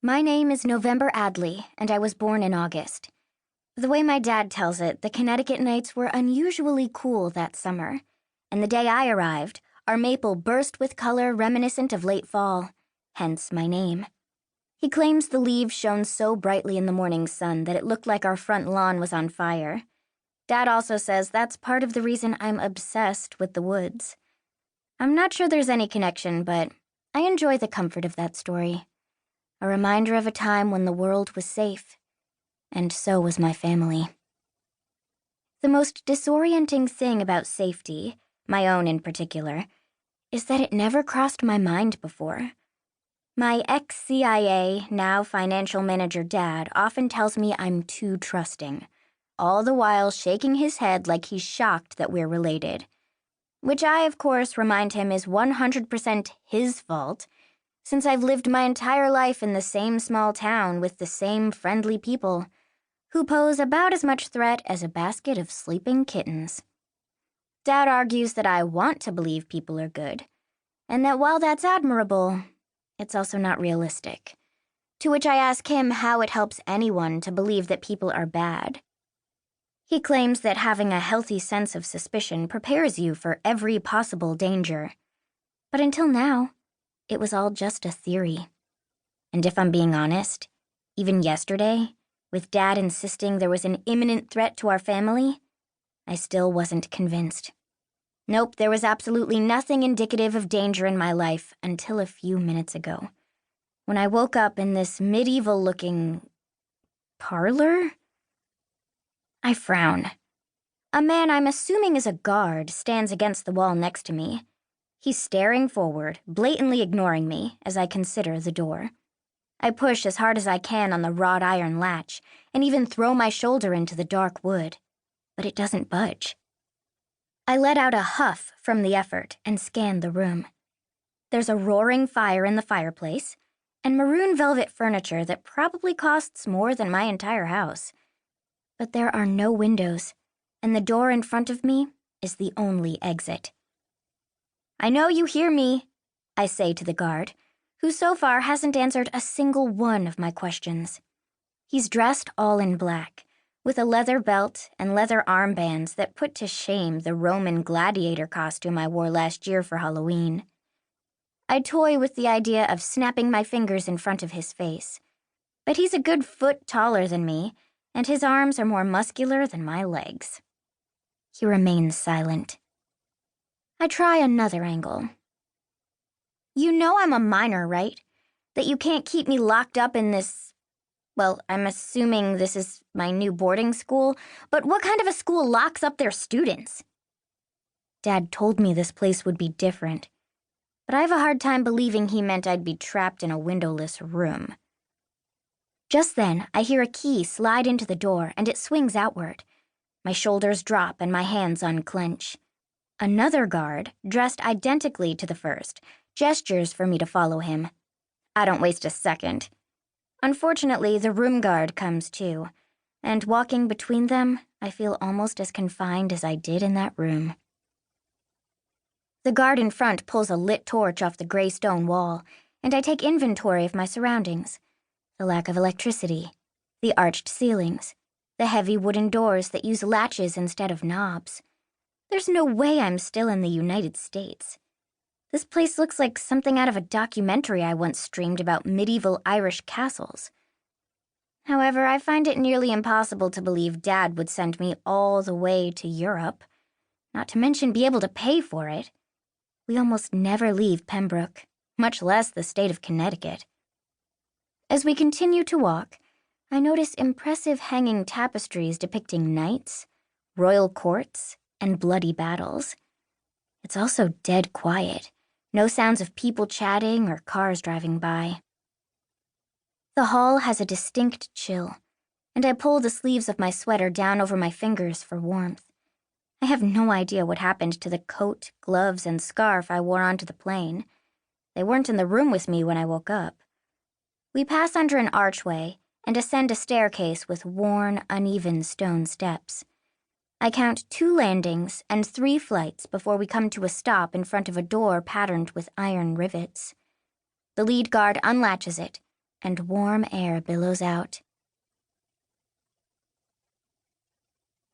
My name is November Adley, and I was born in August. The way my dad tells it, the Connecticut nights were unusually cool that summer, and the day I arrived, our maple burst with color reminiscent of late fall, hence my name. He claims the leaves shone so brightly in the morning sun that it looked like our front lawn was on fire. Dad also says that's part of the reason I'm obsessed with the woods. I'm not sure there's any connection, but I enjoy the comfort of that story. A reminder of a time when the world was safe, and so was my family. The most disorienting thing about safety, my own in particular, is that it never crossed my mind before. My ex-CIA, now financial manager dad often tells me I'm too trusting, all the while shaking his head like he's shocked that we're related. Which I, of course, remind him is 100% his fault, since I've lived my entire life in the same small town with the same friendly people, who pose about as much threat as a basket of sleeping kittens. Dad argues that I want to believe people are good, and that while that's admirable, it's also not realistic. To which I ask him how it helps anyone to believe that people are bad. He claims that having a healthy sense of suspicion prepares you for every possible danger. But until now, it was all just a theory. And if I'm being honest, even yesterday, with Dad insisting there was an imminent threat to our family, I still wasn't convinced. Nope, there was absolutely nothing indicative of danger in my life until a few minutes ago, when I woke up in this medieval-looking parlor? I frown. A man I'm assuming is a guard stands against the wall next to me. He's staring forward, blatantly ignoring me as I consider the door. I push as hard as I can on the wrought iron latch and even throw my shoulder into the dark wood, but it doesn't budge. I let out a huff from the effort and scan the room. There's a roaring fire in the fireplace and maroon velvet furniture that probably costs more than my entire house. But there are no windows, and the door in front of me is the only exit. "I know you hear me," I say to the guard, who so far hasn't answered a single one of my questions. He's dressed all in black, with a leather belt and leather armbands that put to shame the Roman gladiator costume I wore last year for Halloween. I toy with the idea of snapping my fingers in front of his face, but he's a good foot taller than me, and his arms are more muscular than my legs. He remains silent. I try another angle. "You know I'm a minor, right? That you can't keep me locked up in this... Well, I'm assuming this is my new boarding school, but what kind of a school locks up their students?" Dad told me this place would be different, but I have a hard time believing he meant I'd be trapped in a windowless room. Just then, I hear a key slide into the door and it swings outward. My shoulders drop and my hands unclench. Another guard, dressed identically to the first, gestures for me to follow him. I don't waste a second. Unfortunately, the room guard comes too, and walking between them, I feel almost as confined as I did in that room. The guard in front pulls a lit torch off the gray stone wall, and I take inventory of my surroundings. The lack of electricity, the arched ceilings, the heavy wooden doors that use latches instead of knobs. There's no way I'm still in the United States. This place looks like something out of a documentary I once streamed about medieval Irish castles. However, I find it nearly impossible to believe Dad would send me all the way to Europe, not to mention be able to pay for it. We almost never leave Pembroke, much less the state of Connecticut. As we continue to walk, I notice impressive hanging tapestries depicting knights, royal courts, and bloody battles. It's also dead quiet. No sounds of people chatting or cars driving by. The hall has a distinct chill, and I pull the sleeves of my sweater down over my fingers for warmth. I have no idea what happened to the coat, gloves, and scarf I wore onto the plane. They weren't in the room with me when I woke up. We pass under an archway and ascend a staircase with worn, uneven stone steps. I count 2 landings and 3 flights before we come to a stop in front of a door patterned with iron rivets. The lead guard unlatches it, and warm air billows out.